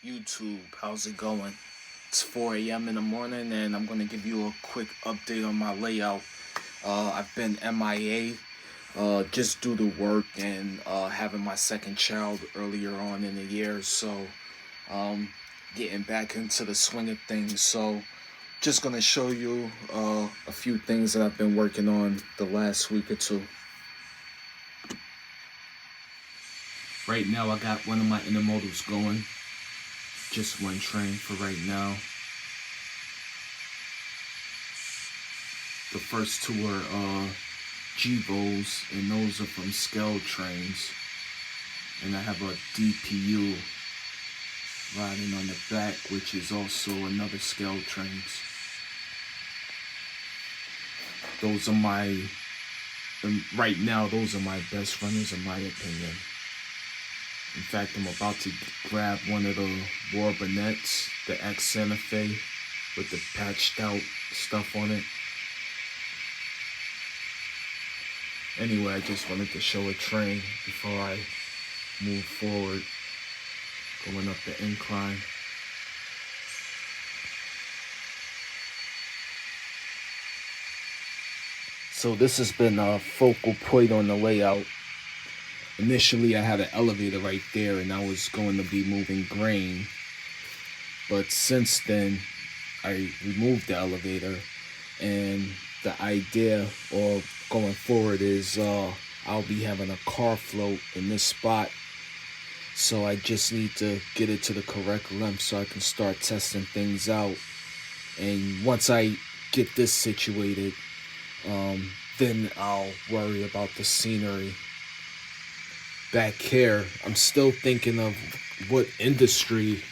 YouTube, how's it going? It's 4 a.m. in the morning and I'm going to give you a quick update on my layout. I've been MIA just due to work and having my second child earlier on in the year, so getting back into the swing of things. So just going to show you a few things that I've been working on the last week or two. Right now I got one of my intermodals going. Just one train for right now. The first two are GVOs, and those are from scale trains. And I have a DPU riding on the back, which is also another scale trains. Those are right now, those are my best runners in my opinion. In fact, I'm about to grab one of the Warbonets, the X Santa Fe, with the patched out stuff on it. Anyway, I just wanted to show a train before I move forward, going up the incline. So this has been a focal point on the layout. Initially, I had an elevator right there and I was going to be moving grain. But since then, I removed the elevator, and the idea or going forward is I'll be having a car float in this spot. So I just need to get it to the correct length so I can start testing things out. And once I get this situated, then I'll worry about the scenery. Back here, I'm still thinking of what industry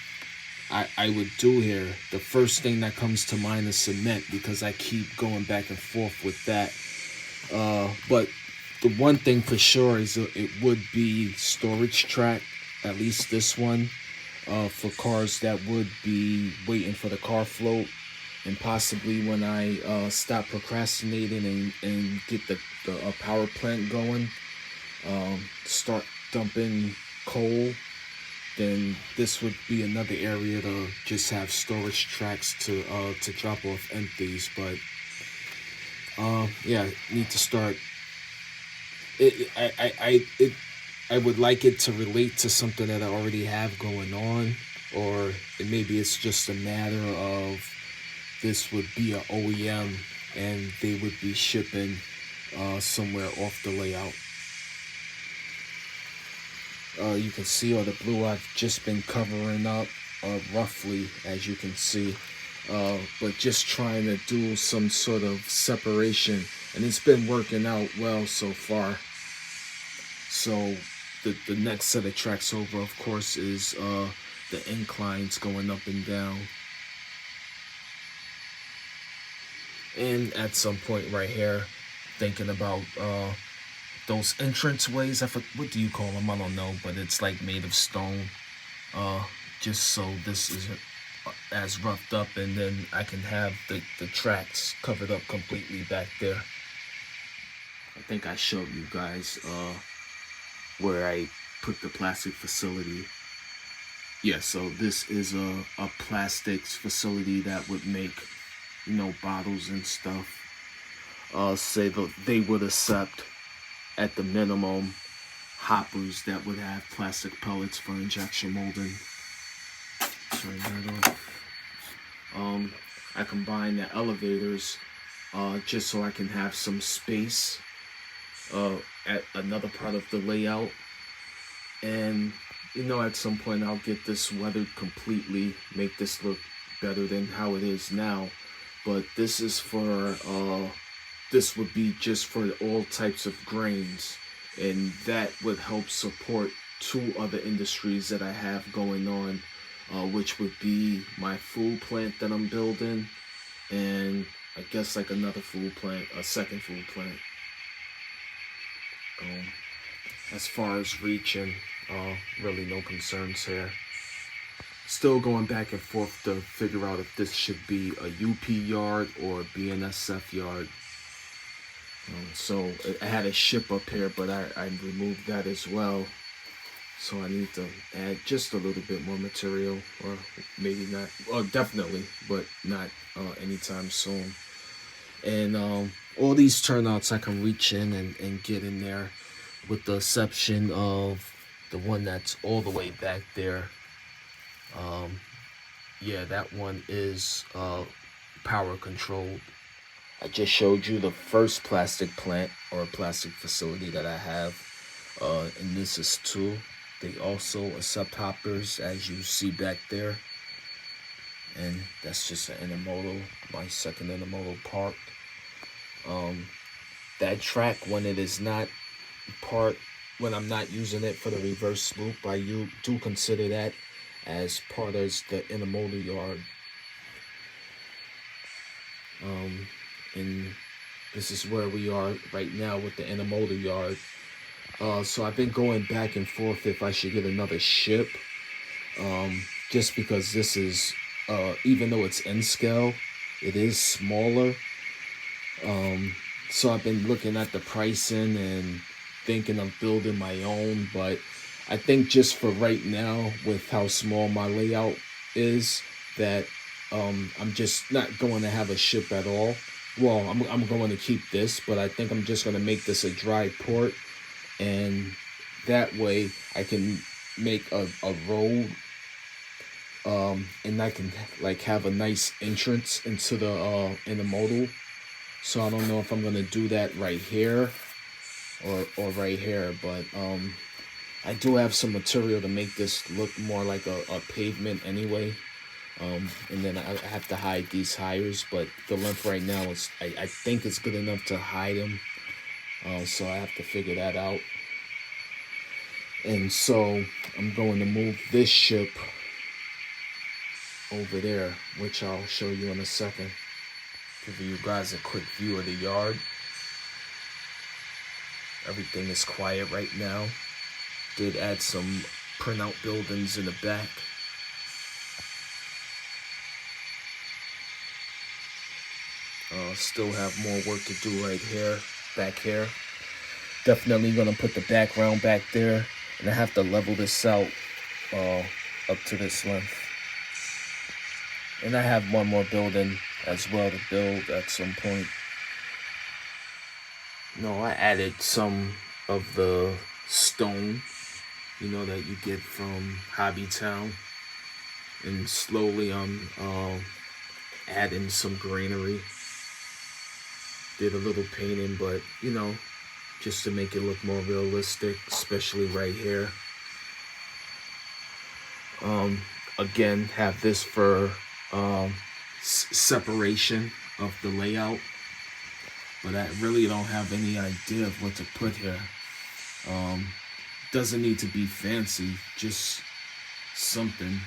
I would do here. The first thing that comes to mind is cement, because I keep going back and forth with that. But the one thing for sure is it would be storage track, at least this one, for cars that would be waiting for the car float. And possibly when I stop procrastinating and get the power plant going, start dumping coal, then this would be another area to just have storage tracks to drop off empties. But yeah, need to start. I would like it to relate to something that I already have going on, or maybe it's just a matter of this would be an OEM and they would be shipping somewhere off the layout. You can see all the blue I've just been covering up roughly, as you can see, but just trying to do some sort of separation, and it's been working out well so far. So the next set of tracks over, of course, is the inclines going up and down. And at some point right here, thinking about those entrance ways. What do you call them? I don't know, but it's like made of stone. Just so this isn't as roughed up, and then I can have the tracks covered up completely back there. I think I showed you guys where I put the plastic facility. Yeah, so this is a plastics facility that would make, bottles and stuff. Say that they would accept, at the minimum, hoppers that would have plastic pellets for injection molding. Turn that off. I combine the elevators just so I can have some space at another part of the layout. And at some point I'll get this weathered completely, make this look better than how it is now. But this is for this would be just for all types of grains, and that would help support two other industries that I have going on, which would be my food plant that I'm building, and I guess like another food plant, a second food plant. As far as reaching, really no concerns here. Still going back and forth to figure out if this should be a UP yard or a BNSF yard. So I had a ship up here, but I removed that as well. So I need to add just a little bit more material, or maybe not, well, definitely, but not anytime soon. And all these turnouts I can reach in and get in there, with the exception of the one that's all the way back there. Um, yeah, that one is power controlled. I just showed you the first plastic plant or plastic facility that I have, and this is two. They also accept hoppers, as you see back there, and that's just an intermodal, my second intermodal park. Um, that track, when it is not part, when I'm not using it for the reverse loop, I do consider that as part of the intermodal yard. And this is where we are right now with the intermodal yard. So I've been going back and forth if I should get another ship, just because this is, even though it's in scale, it is smaller. So I've been looking at the pricing and thinking of building my own, but I think just for right now, with how small my layout is, that I'm just not going to have a ship at all. Well, I'm going to keep this, but I think I'm just going to make this a dry port, and that way I can make a road, and I can like have a nice entrance into the modal. So I don't know if I'm gonna do that right here or right here, but I do have some material to make this look more like a pavement anyway. And then I have to hide these hires, but the length right now is, I think it's good enough to hide them. So I have to figure that out. And so I'm going to move this ship over there, which I'll show you in a second. Give you guys a quick view of the yard. Everything is quiet right now. Did add some printout buildings in the back. Still have more work to do right here, back here. Definitely gonna put the background back there, and I have to level this out up to this length. And I have one more building as well to build at some point. No, I added some of the stone, that you get from Hobbytown, and slowly I'm adding some greenery. Did a little painting, but just to make it look more realistic, especially right here. Again, have this for separation of the layout, but I really don't have any idea of what to put here. Doesn't need to be fancy, just something,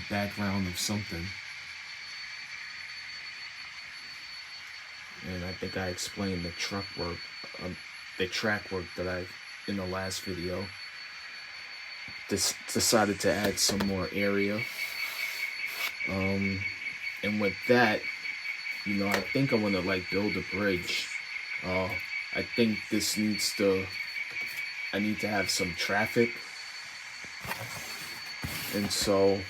background of something. And I think I explained the track work that I in the last video. Decided to add some more area. And with that, I think I want to build a bridge. I think I need to have some traffic. And so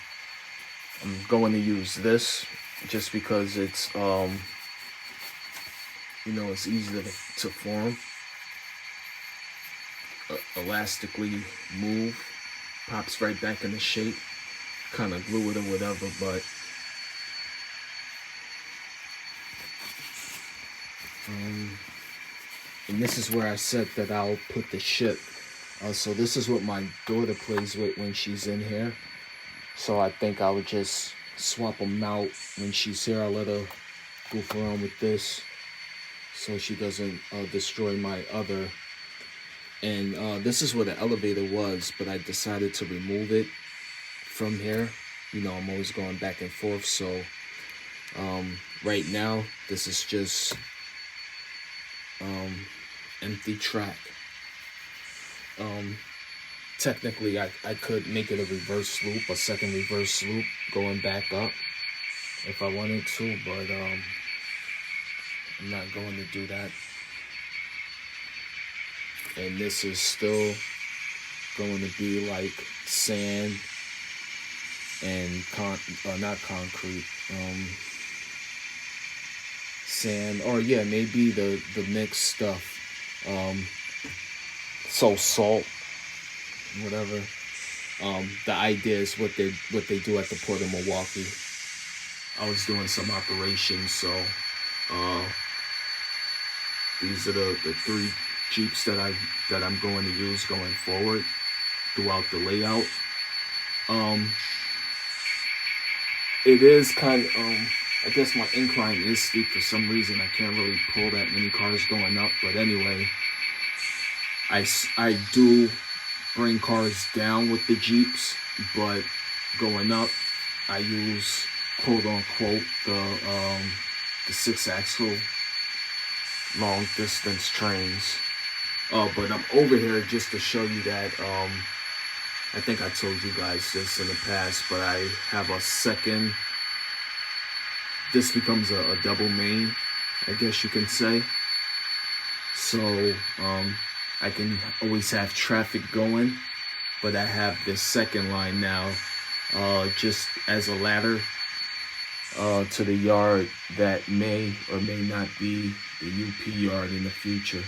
I'm going to use this just because it's, it's easy to form. Elastically move, pops right back into shape. Kind of glue it or whatever, but and this is where I said that I'll put the ship. So this is what my daughter plays with when she's in here. So I think I would just swap them out when she's here. I'll let her goof around with this so she doesn't destroy my other. And this is where the elevator was, but I decided to remove it from here. I'm always going back and forth, so right now this is just empty track. Technically I could make it a reverse loop, a second reverse loop going back up if I wanted to, but I'm not going to do that. And this is still going to be like sand and not concrete, sand, or yeah, maybe the mixed stuff. So salt, whatever. The idea is what they do at the Port of Milwaukee. I was doing some operations, so uh, these are the three Jeeps that I'm going to use going forward throughout the layout. It is kind of, I guess my incline is steep for some reason. I can't really pull that many cars going up, but anyway, I do bring cars down with the Jeeps, but going up, I use quote unquote the 6-axle long distance trains. But I'm over here just to show you that I think I told you guys this in the past, but I have a second. This becomes a double main, I guess you can say. So I can always have traffic going, but I have this second line now, just as a ladder to the yard that may or may not be the UP yard in the future.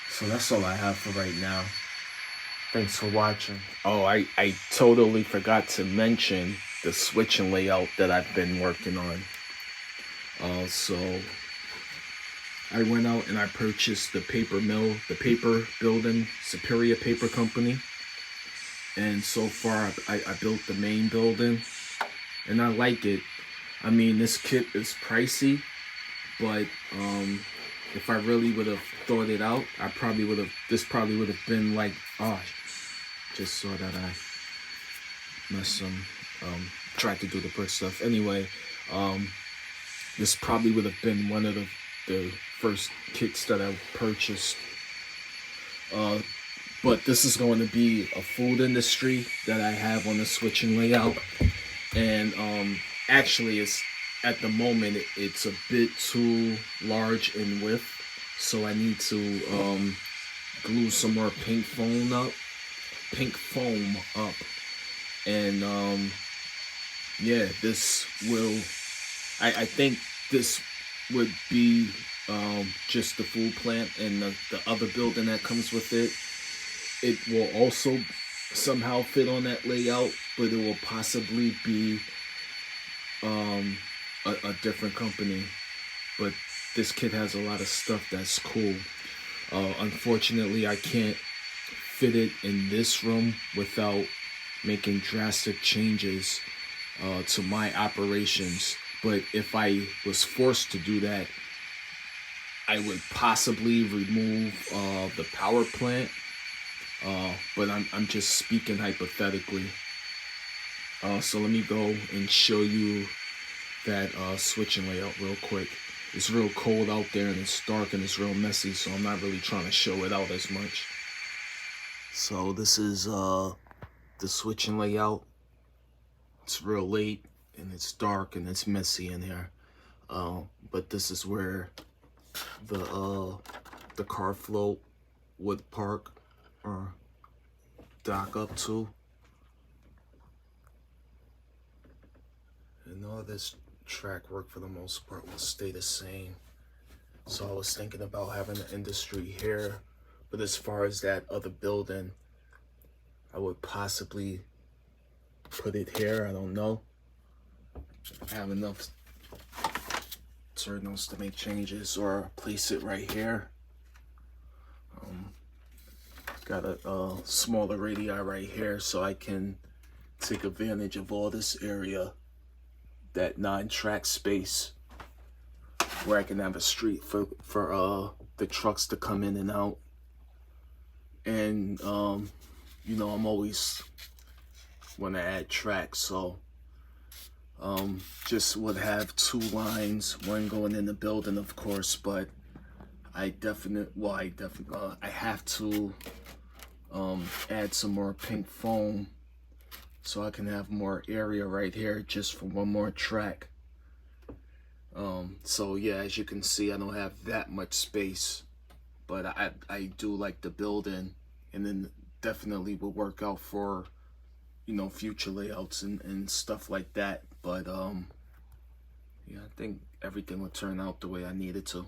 So that's all I have for right now. Thanks for watching. Oh, I totally forgot to mention the switching layout that I've been working on. So I went out and I purchased the paper mill, the paper building, Superior Paper Company. And so far I built the main building and I like it. I mean, this kit is pricey, but if I really would have thought it out, this probably would have been like, oh, just saw that I messed some, tried to do the brick stuff. Anyway, this probably would have been one of the first kits that I purchased. But this is going to be a food industry that I have on the switching layout. And actually, at the moment, it's a bit too large in width. So I need to glue some more pink foam up. And yeah, this will, I think this would be just the food plant, and the other building that comes with it. It will also somehow fit on that layout, but it will possibly be a different company. But this kit has a lot of stuff that's cool. Unfortunately, I can't fit it in this room without making drastic changes to my operations. But if I was forced to do that, I would possibly remove the power plant. But I'm just speaking hypothetically. So let me go and show you that switching layout real quick. It's real cold out there and it's dark and it's real messy, so I'm not really trying to show it out as much. So this is the switching layout. It's real late and it's dark and it's messy in here. But this is where the car float would park or dock up to. And all this track work for the most part will stay the same. So I was thinking about having the industry here, but as far as that other building, I would possibly put it here. I don't know. I have enough terminals to make changes, or place it right here. Got a smaller radii right here, so I can take advantage of all this area, that non-track space, where I can have a street for the trucks to come in and out. And you know, I'm always want to add tracks, so just would have two lines, one going in the building, of course, but I have to add some more pink foam so I can have more area right here just for one more track. So yeah, as you can see, I don't have that much space. but I do like the building, and then definitely will work out for, you know, future layouts and stuff like that. But yeah, I think everything will turn out the way I need it to.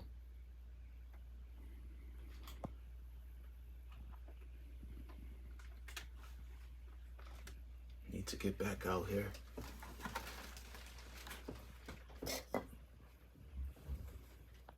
Need to get back out here.